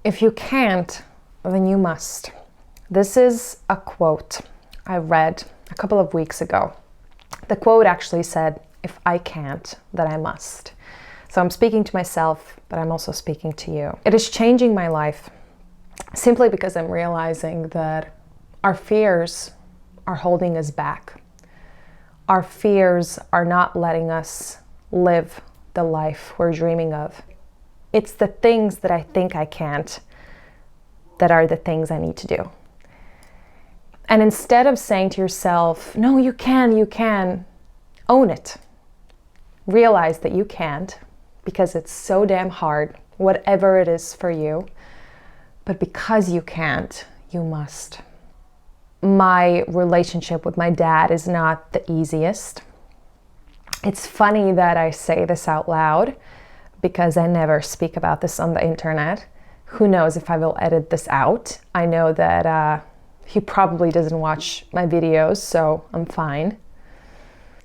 If you can't, then you must. This is a quote I read a couple of weeks ago. The quote actually said, if I can't, then I must. So I'm speaking to myself, but I'm also speaking to you. It is changing my life simply because I'm realizing that our fears are holding us back. Our fears are not letting us live the life we're dreaming of. It's the things that I think I can't that are the things I need to do. And instead of saying to yourself, no, you can, own it. Realize that you can't because it's so damn hard, whatever it is for you. But because you can't, you must. My relationship with my dad is not the easiest. It's funny that I say this out loud because I never speak about this on the internet. Who knows if I will edit this out? I know that he probably doesn't watch my videos, so I'm fine.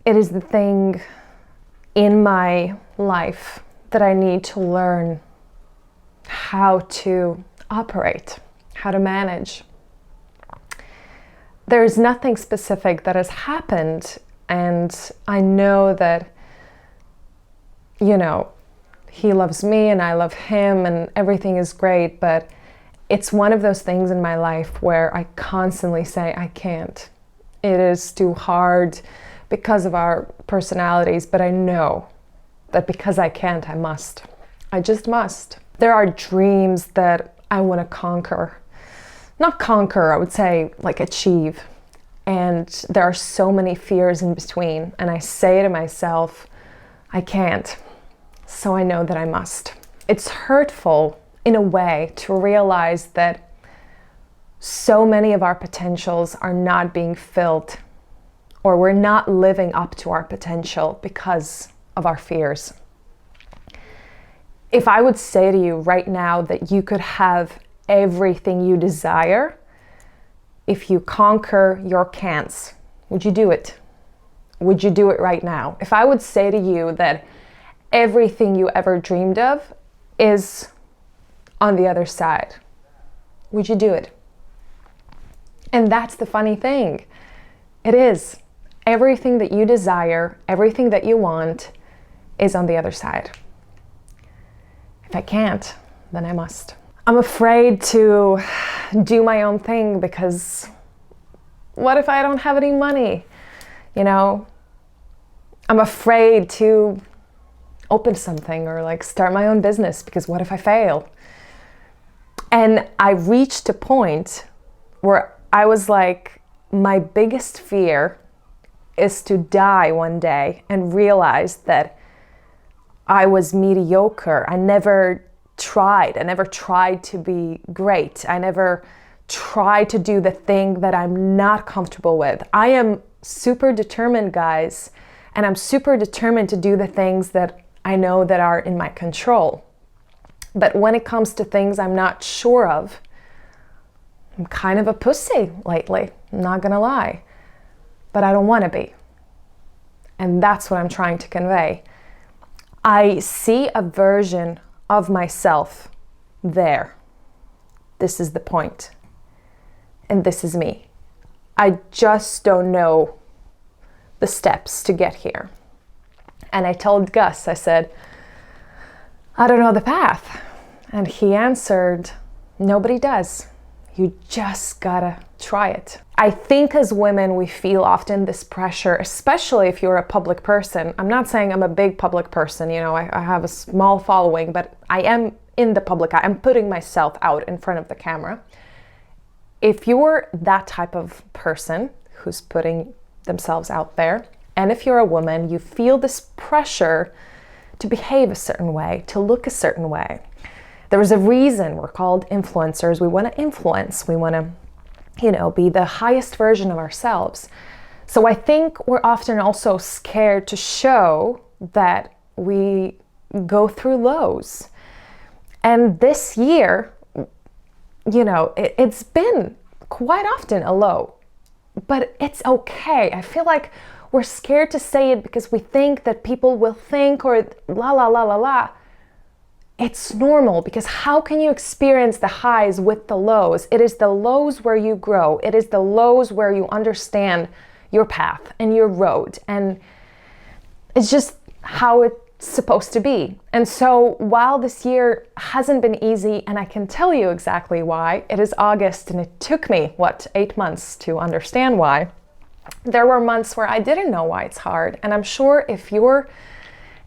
It is the thing in my life that I need to learn how to operate, how to manage. There's nothing specific that has happened, and I know that, he loves me and I love him and everything is great, but it's one of those things in my life where I constantly say, I can't. It is too hard because of our personalities, but I know that because I can't, I must. I just must. There are dreams that I want to conquer. Not conquer, I would say like achieve. And there are so many fears in between. And I say to myself, I can't. So I know that I must. It's hurtful in a way to realize that so many of our potentials are not being filled, or we're not living up to our potential because of our fears. If I would say to you right now that you could have everything you desire if you conquer your can'ts, would you do it? Would you do it right now? If I would say to you that everything you ever dreamed of is on the other side, would you do it? And that's the funny thing. It is. Everything that you desire, everything that you want is on the other side. If I can't, then I must. I'm afraid to do my own thing because what if I don't have any money? I'm afraid to open something or start my own business because what if I fail? And I reached a point where I was like, my biggest fear is to die one day and realize that I was mediocre. I never tried to be great. I never tried to do the thing that I'm not comfortable with. I am super determined, guys, and I'm super determined to do the things that I know that are in my control. But when it comes to things I'm not sure of, I'm kind of a pussy lately, I'm not gonna lie. But I don't want to be. And that's what I'm trying to convey. I see a version of myself there. This is the point. And this is me. I just don't know the steps to get here. And I told Gus, I said, I don't know the path. And he answered, nobody does. You just gotta try it. I think as women, we feel often this pressure, especially if you're a public person. I'm not saying I'm a big public person, I have a small following, but I am in the public eye. I'm putting myself out in front of the camera. If you're that type of person who's putting themselves out there, and if you're a woman, you feel this pressure to behave a certain way, to look a certain way. There is a reason we're called influencers. We want to influence. We want to, be the highest version of ourselves. So I think we're often also scared to show that we go through lows. And this year, it's been quite often a low, but it's okay. I feel like we're scared to say it because we think that people will think or la la la la la. It's normal, because how can you experience the highs with the lows? It is the lows where you grow. It is the lows where you understand your path and your road. And it's just how it's supposed to be. And so while this year hasn't been easy, and I can tell you exactly why, it is August and it took me, 8 months to understand why. There were months where I didn't know why it's hard. And I'm sure if you're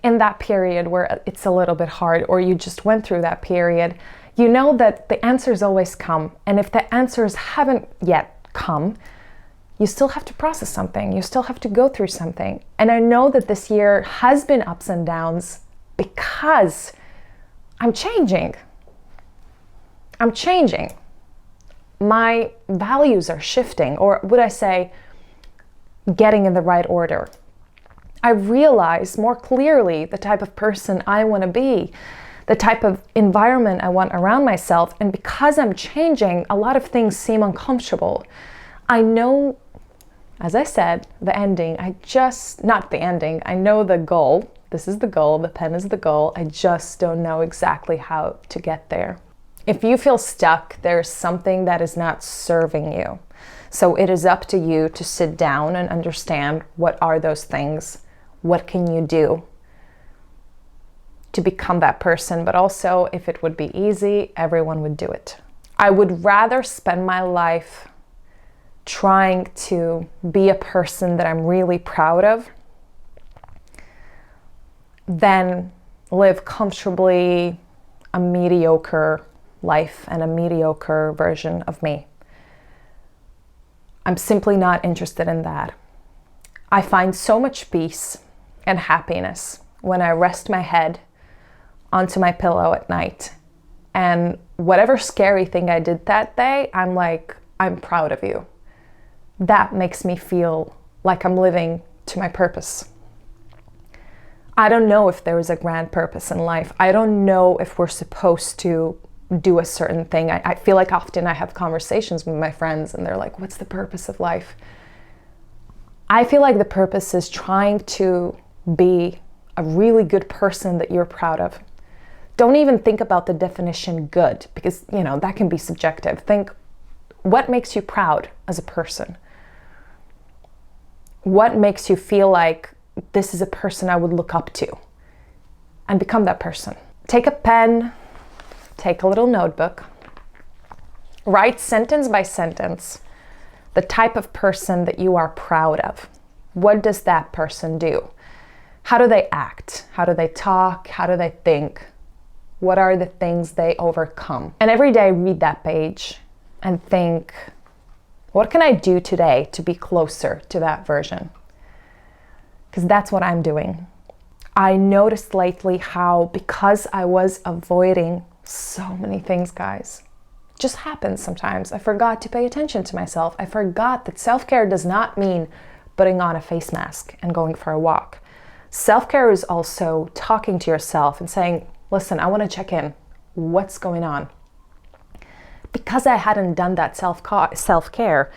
in that period where it's a little bit hard, or you just went through that period, you know that the answers always come. And if the answers haven't yet come, you still have to process something. You still have to go through something. And I know that this year has been ups and downs because I'm changing. I'm changing. My values are shifting, or would I say, getting in the right order. I realize more clearly the type of person I want to be, the type of environment I want around myself. And because I'm changing, a lot of things seem uncomfortable. I know, as I said, the ending, not the ending, I know the goal. This is the goal, the pen is the goal. I just don't know exactly how to get there. If you feel stuck, there's something that is not serving you. So it is up to you to sit down and understand, what are those things? What can you do to become that person? But also, if it would be easy, everyone would do it. I would rather spend my life trying to be a person that I'm really proud of than live comfortably a mediocre life and a mediocre version of me. I'm simply not interested in that. I find so much peace and happiness when I rest my head onto my pillow at night. And whatever scary thing I did that day, I'm like, I'm proud of you. That makes me feel like I'm living to my purpose. I don't know if there is a grand purpose in life. I don't know if we're supposed to do a certain thing. I feel like often I have conversations with my friends and they're like, what's the purpose of life? I feel like the purpose is trying to be a really good person that you're proud of. Don't even think about the definition good, because, that can be subjective. Think, what makes you proud as a person? What makes you feel like this is a person I would look up to? And become that person. Take a pen, take a little notebook, write sentence by sentence the type of person that you are proud of. What does that person do? How do they act? How do they talk? How do they think? What are the things they overcome? And every day read that page and think, what can I do today to be closer to that version? Because that's what I'm doing. I noticed lately how, because I was avoiding so many things, guys, it just happens sometimes. I forgot to pay attention to myself. I forgot that self-care does not mean putting on a face mask and going for a walk. Self-care is also talking to yourself and saying, listen, I want to check in. What's going on? Because I hadn't done that self-care,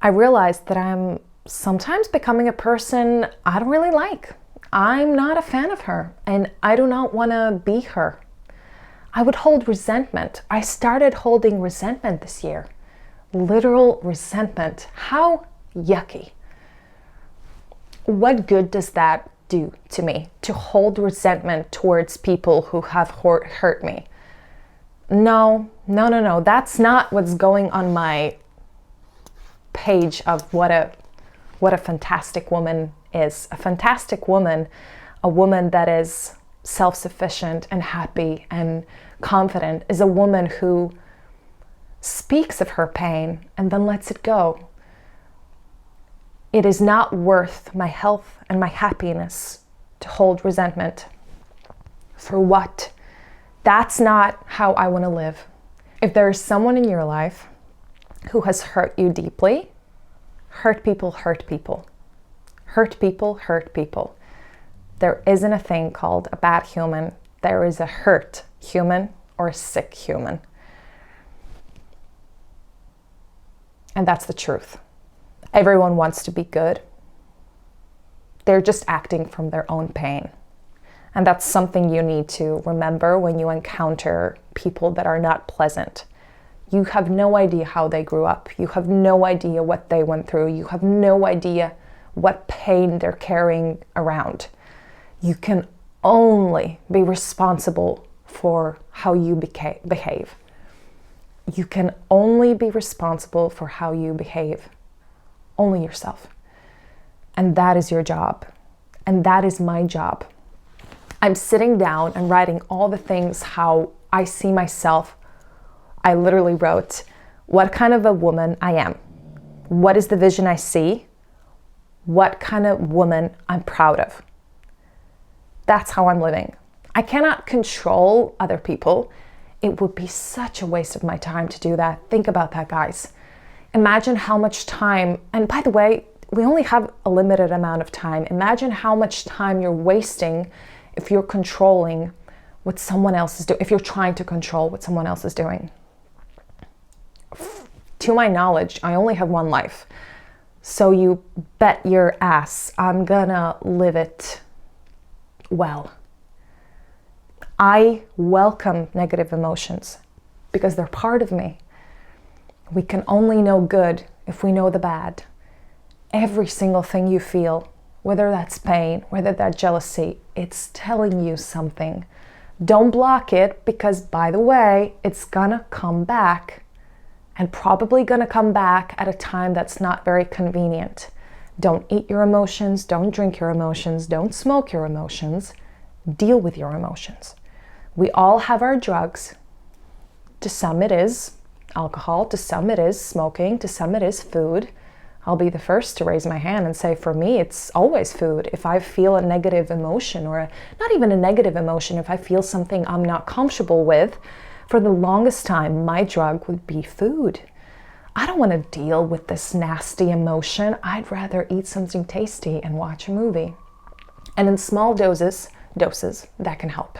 I realized that I'm sometimes becoming a person I don't really like. I'm not a fan of her, and I do not want to be her. I would hold resentment. I started holding resentment this year. Literal resentment. How yucky. What good does that do to me, to hold resentment towards people who have hurt me? No. That's not what's going on my page of what a fantastic woman is. A fantastic woman, a woman that is self-sufficient and happy and confident, is a woman who speaks of her pain and then lets it go. It is not worth my health and my happiness to hold resentment. For what? That's not how I want to live. If there is someone in your life who has hurt you deeply, hurt people hurt people. Hurt people hurt people. There isn't a thing called a bad human. There is a hurt human or a sick human. And that's the truth. Everyone wants to be good. They're just acting from their own pain. And that's something you need to remember when you encounter people that are not pleasant. You have no idea how they grew up. You have no idea what they went through. You have no idea what pain they're carrying around. You can only be responsible for how you behave. You can only be responsible for how you behave. Only yourself. And that is your job. And that is my job. I'm sitting down and writing all the things how I see myself. I literally wrote what kind of a woman I am. What is the vision I see? What kind of woman I'm proud of. That's how I'm living. I cannot control other people. It would be such a waste of my time to do that. Think about that, guys. Imagine how much time, and by the way, we only have a limited amount of time. Imagine how much time you're wasting if you're controlling what someone else is doing, if you're trying to control what someone else is doing. To my knowledge, I only have one life. So you bet your ass I'm gonna live it well. I welcome negative emotions because they're part of me. We can only know good if we know the bad. Every single thing you feel, whether that's pain, whether that's jealousy, it's telling you something. Don't block it because, by the way, it's gonna come back and probably gonna come back at a time that's not very convenient. Don't eat your emotions, don't drink your emotions, don't smoke your emotions. Deal with your emotions. We all have our drugs. To some it is alcohol, to some it is smoking, to some it is food. I'll be the first to raise my hand and say for me it's always food. If I feel a negative emotion or not even a negative emotion, if I feel something I'm not comfortable with, for the longest time my drug would be food. I don't want to deal with this nasty emotion. I'd rather eat something tasty and watch a movie. And in small doses that can help.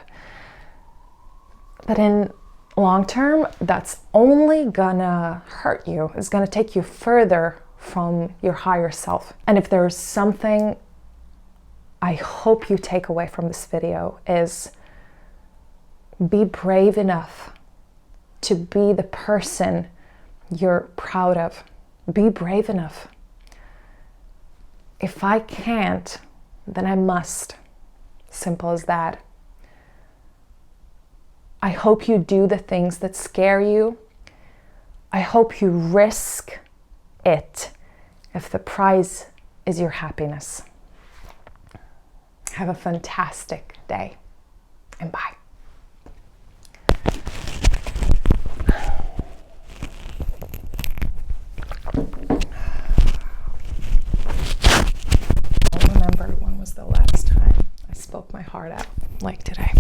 But in long term, that's only gonna hurt you. It's gonna take you further from your higher self. And if there's something I hope you take away from this video is be brave enough to be the person you're proud of. Be brave enough. If I can't, then I must. Simple as that. I hope you do the things that scare you. I hope you risk it if the prize is your happiness. Have a fantastic day and bye. I don't remember when was the last time I spoke my heart out like today.